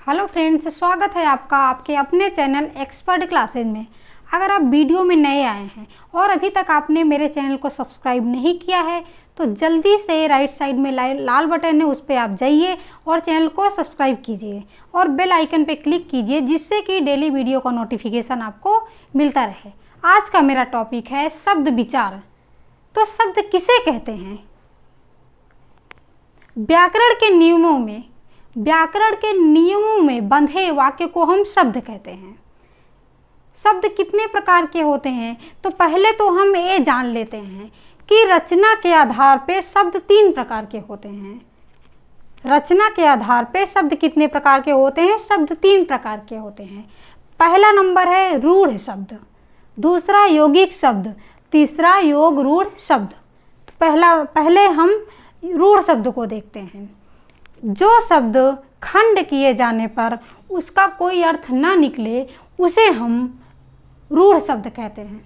Hello friends, स्वागत है आपका आपके अपने चैनल एक्सपर्ट क्लासेज में। अगर आप वीडियो में नए आए हैं और अभी तक आपने मेरे चैनल को सब्सक्राइब नहीं किया है तो जल्दी से राइट साइड में लाल बटन है, उस पर आप जाइए और चैनल को सब्सक्राइब कीजिए और बेल आइकन पे क्लिक कीजिए, जिससे कि डेली वीडियो का नोटिफिकेशन आपको मिलता रहे। आज का मेरा टॉपिक है शब्द विचार। तो शब्द किसे कहते हैं? व्याकरण के नियमों में बंधे वाक्य को हम शब्द कहते हैं। शब्द कितने प्रकार के होते हैं? तो पहले तो हम ये जान लेते हैं कि रचना के आधार पे शब्द 3 प्रकार के होते हैं। रचना के आधार पे शब्द कितने प्रकार के होते हैं? शब्द 3 प्रकार के होते हैं। पहला नंबर है रूढ़ शब्द, दूसरा यौगिक शब्द, तीसरा योग रूढ़ शब्द। तो पहले हम रूढ़ शब्द को देखते हैं। जो शब्द खंड किए जाने पर उसका कोई अर्थ ना निकले उसे हम रूढ़ शब्द कहते हैं।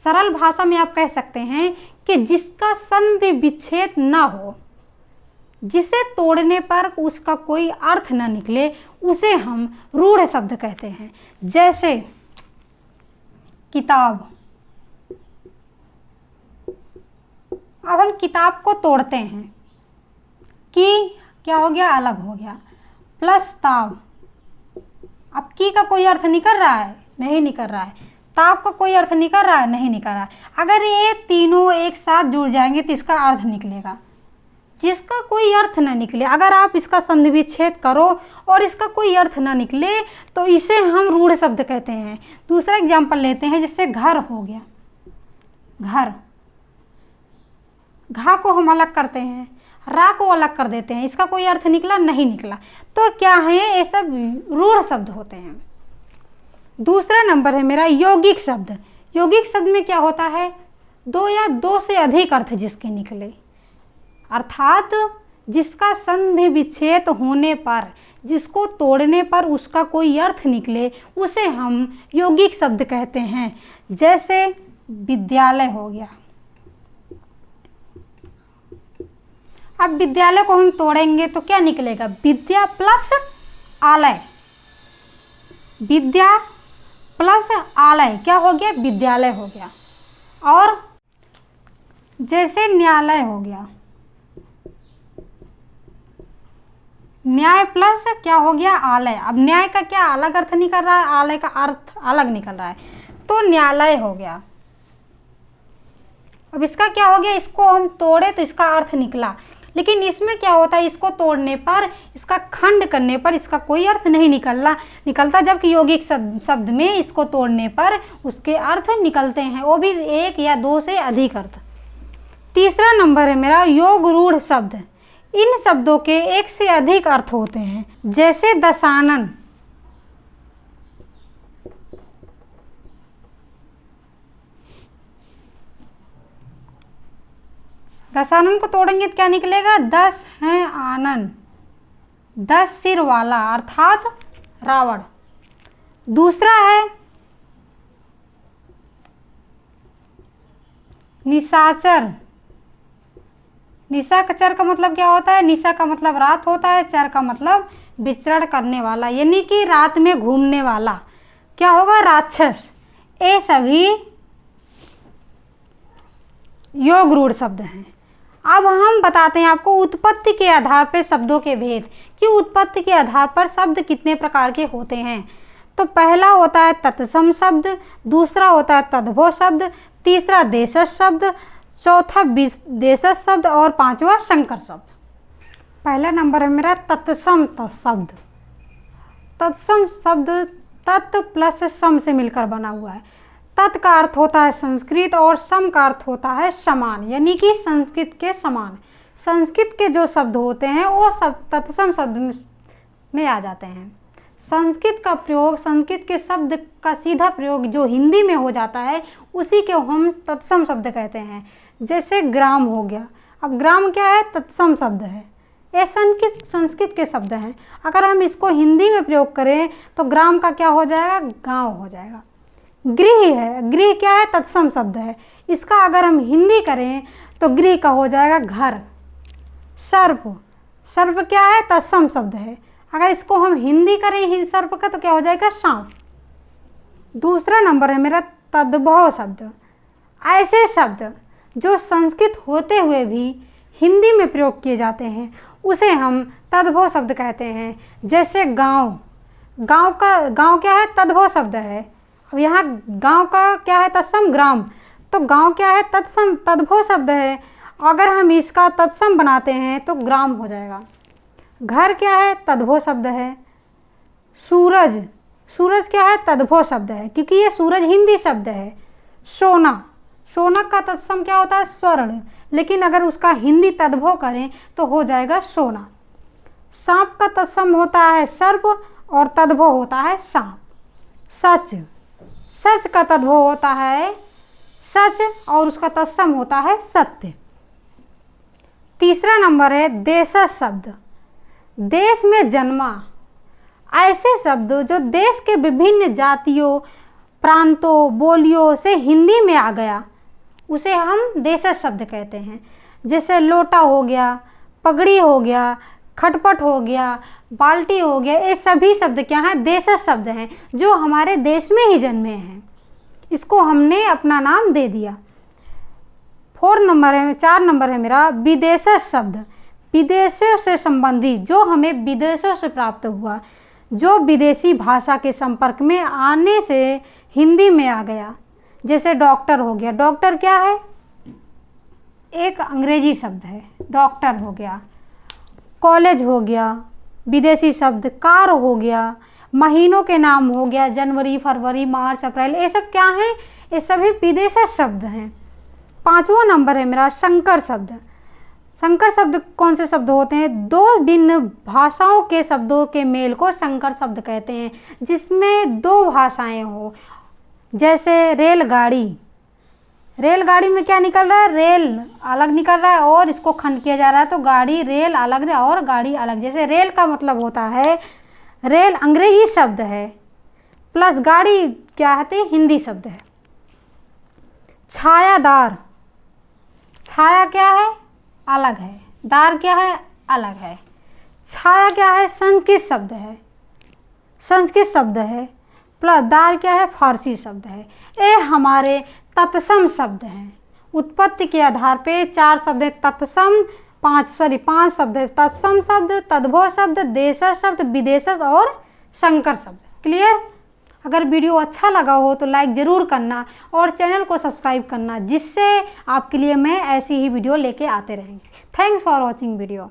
सरल भाषा में आप कह सकते हैं कि जिसका संधि विच्छेद ना हो, जिसे तोड़ने पर उसका कोई अर्थ ना निकले, उसे हम रूढ़ शब्द कहते हैं। जैसे किताब। अब हम किताब को तोड़ते हैं कि क्या हो गया? अलग हो गया। प्लस ताव। अब की का कोई अर्थ निकल रहा है? नहीं निकल रहा है। ताव का कोई अर्थ निकल रहा है? नहीं निकल रहा है। अगर ये तीनों एक साथ जुड़ जाएंगे तो इसका अर्थ निकलेगा। जिसका कोई अर्थ ना निकले, अगर आप इसका संधि विच्छेद करो और इसका कोई अर्थ ना निकले तो इसे हम रूढ़ शब्द कहते हैं। दूसरा एग्जाम्पल लेते हैं, जैसे घर हो गया। घर, घा को हम अलग करते हैं, रा को अलग कर देते हैं, इसका कोई अर्थ निकला? नहीं निकला। तो क्या है? ये सब रूढ़ शब्द होते हैं। दूसरा नंबर है मेरा यौगिक शब्द। यौगिक शब्द में क्या होता है? 2 या 2 से अधिक अर्थ जिसके निकले, अर्थात जिसका संधि विच्छेद होने पर, जिसको तोड़ने पर उसका कोई अर्थ निकले, उसे हम यौगिक शब्द कहते हैं। जैसे विद्यालय हो गया। अब विद्यालय को हम तोड़ेंगे तो क्या निकलेगा? विद्या प्लस आलय। विद्या प्लस आलय क्या हो गया? विद्यालय हो गया। और जैसे न्यायालय हो गया। न्याय प्लस क्या हो गया? आलय। अब न्याय का क्या अलग अर्थ निकल रहा है? आलय का अर्थ अलग निकल रहा है, तो न्यायालय हो गया। अब इसका क्या हो गया? इसको हम तोड़े तो इसका अर्थ निकला, लेकिन इसमें क्या होता है? इसको तोड़ने पर, इसका खंड करने पर इसका कोई अर्थ नहीं निकलता, जबकि यौगिक शब्द में इसको तोड़ने पर उसके अर्थ निकलते हैं, वो भी 1 या 2 से अधिक अर्थ। तीसरा नंबर है मेरा योग रूढ़ शब्द। इन शब्दों के 1 से अधिक अर्थ होते हैं। जैसे दशानन। दशानन को तोड़ेंगे तो क्या निकलेगा? 10 है आनन, 10 सिर वाला, अर्थात रावण। दूसरा है निशाचर। निशाचर का मतलब क्या होता है? निशा का मतलब रात होता है, चर का मतलब विचरण करने वाला, यानी कि रात में घूमने वाला। क्या होगा? राक्षस। ये सभी योग रूढ़ शब्द हैं। अब हम बताते हैं आपको उत्पत्ति के आधार पर शब्दों के भेद, कि उत्पत्ति के आधार पर शब्द कितने प्रकार के होते हैं। तो पहला होता है तत्सम शब्द, दूसरा होता है तद्भव शब्द, तीसरा देशज शब्द, चौथा विदेशज शब्द और 5वां संकर शब्द। पहला नंबर है मेरा तत्सम शब्द। तत्सम शब्द तत् प्लस सम से मिलकर बना हुआ है। तत् का अर्थ होता है संस्कृत और सम का अर्थ होता है समान, यानी कि संस्कृत के समान। संस्कृत के जो शब्द होते हैं वो सब तत्सम शब्द में आ जाते हैं। संस्कृत का प्रयोग, संस्कृत के शब्द का सीधा प्रयोग जो हिंदी में हो जाता है, उसी के हम तत्सम शब्द कहते हैं। जैसे ग्राम हो गया। अब ग्राम क्या है? तत्सम शब्द है। ये संस्कृत के शब्द हैं। अगर हम इसको हिंदी में प्रयोग करें तो ग्राम का क्या हो जाएगा? गांव हो जाएगा। गृह है। गृह क्या है? तत्सम शब्द है। इसका अगर हम हिंदी करें तो गृह का हो जाएगा घर। सर्प, सर्प क्या है? तत्सम शब्द है। अगर इसको हम हिंदी करें सर्प का तो क्या हो जाएगा, सांप। दूसरा नंबर है मेरा तद्भव शब्द। ऐसे शब्द जो संस्कृत होते हुए भी हिंदी में प्रयोग किए जाते हैं उसे हम तद्भव शब्द कहते हैं। जैसे गांव, गांव क्या है, तद्भव शब्द है। अब यहाँ गांव का क्या है, तत्सम ग्राम, तो गांव क्या है, तद्भव शब्द है। अगर हम इसका तत्सम बनाते हैं तो ग्राम हो जाएगा। घर क्या है, तद्भव शब्द है। सूरज क्या है, तद्भव शब्द है, क्योंकि ये सूरज हिंदी शब्द है। सोना का तत्सम क्या होता है, स्वर्ण, लेकिन अगर उसका हिंदी तद्भव करें तो हो जाएगा सोना। सांप का तत्सम होता है सर्प और तद्भव होता है सांप। सच का तद्भव होता है सच और उसका तत्सम होता है सत्य। तीसरा नंबर है देशज शब्द। देश में जन्मा, ऐसे शब्द जो देश के विभिन्न जातियों, प्रांतों, बोलियों से हिंदी में आ गया उसे हम देशज शब्द कहते हैं। जैसे लोटा हो गया, पगड़ी हो गया, खटपट हो गया, बाल्टी हो गया, ये सभी शब्द क्या हैं, देशज शब्द हैं जो हमारे देश में ही जन्मे हैं। इसको हमने अपना नाम दे दिया। 4 नंबर है मेरा विदेशज शब्द। विदेशों से संबंधित, जो हमें विदेशों से प्राप्त हुआ, जो विदेशी भाषा के संपर्क में आने से हिंदी में आ गया। जैसे डॉक्टर हो गया, डॉक्टर क्या है, एक अंग्रेजी शब्द है, डॉक्टर हो गया। कॉलेज हो गया विदेशी शब्द। कार हो गया, महीनों के नाम हो गया, जनवरी, फरवरी, मार्च, अप्रैल, ये सब क्या हैं, ये सभी विदेशी शब्द हैं। 5वां नंबर है मेरा संकर शब्द। संकर शब्द कौन से शब्द होते हैं, दो भिन्न भाषाओं के शब्दों के मेल को संकर शब्द कहते हैं, जिसमें दो भाषाएं हो। जैसे रेलगाड़ी, रेलगाड़ी में क्या निकल रहा है, रेल अलग निकल रहा है और इसको खंड किया जा रहा है, तो गाड़ी, रेल अलग और गाड़ी अलग। जैसे रेल का मतलब होता है, रेल अंग्रेजी शब्द है प्लस गाड़ी क्या है, हिंदी शब्द है। छायादार, छाया क्या है, अलग है, दार क्या है, अलग है। छाया क्या है, संस्कृत शब्द है प्लस दार क्या है, फारसी शब्द है। ये हमारे तत्सम शब्द हैं। उत्पत्ति के आधार पे 4 शब्द है तत्सम, 5 शब्द है तत्सम शब्द, तद्भव शब्द, देशज शब्द, विदेशज और संकर शब्द। क्लियर? अगर वीडियो अच्छा लगा हो तो लाइक ज़रूर करना और चैनल को सब्सक्राइब करना, जिससे आपके लिए मैं ऐसी ही वीडियो लेके आते रहेंगे। Thanks for watching video.